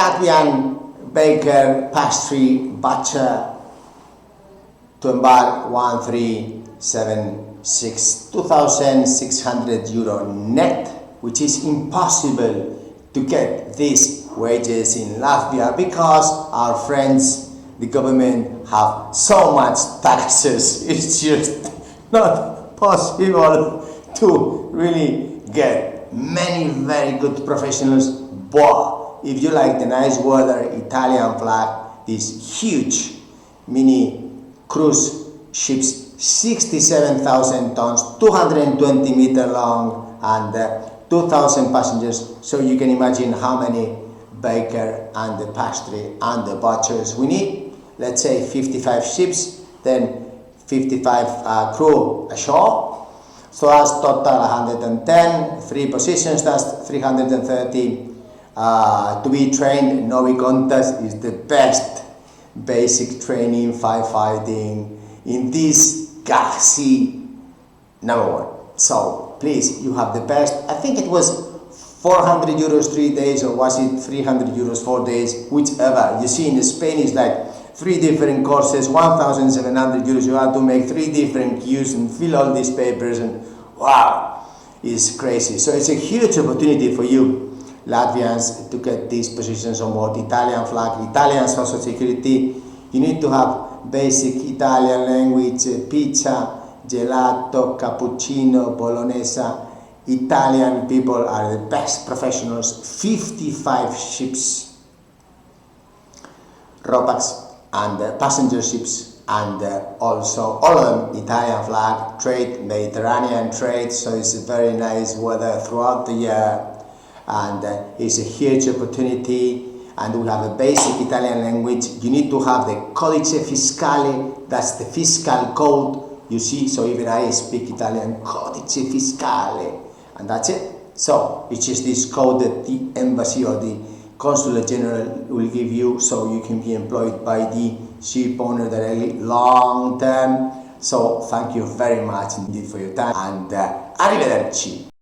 Latvian baker, pastry, butcher to Embark 1376, €2,600 net, which is impossible to get these wages in Latvia because our friends, the government, have so much taxes. It's just not possible to really get many very good professionals. But if you like the nice weather, Italian flag, these huge mini cruise ships, 67,000 tons, 220 meter long, and 2,000 passengers. So you can imagine how many baker and the pastry and the butchers we need. Let's say 55 ships, then 55 crew ashore. So that's total 110, 3 positions, that's 330. To be trained, Novi Contest is the best basic training, firefighting in this galaxy #1. So please, you have the best. I think it was €400 3 days, or was it €300 4 days, whichever. You see, in Spain it's like 3 different courses, €1,700. You have to make 3 different queues and fill all these papers, and wow, it's crazy. So it's a huge opportunity for you Latvians to get these positions on board. Italian flag, Italian social security. You need to have basic Italian language, pizza, gelato, cappuccino, bolognese. Italian people are the best professionals. 55 ships, ropax and passenger ships, and also all of them Italian flag, trade, Mediterranean trade. So it's a very nice weather throughout the year, and it's a huge opportunity. And we have a basic Italian language. You need to have the codice fiscale, that's the fiscal code, you see. So even I speak Italian, codice fiscale, and that's it. So it's just this code that the embassy or the consulate general will give you, so you can be employed by the ship owner directly long term. So thank you very much indeed for your time, and arrivederci.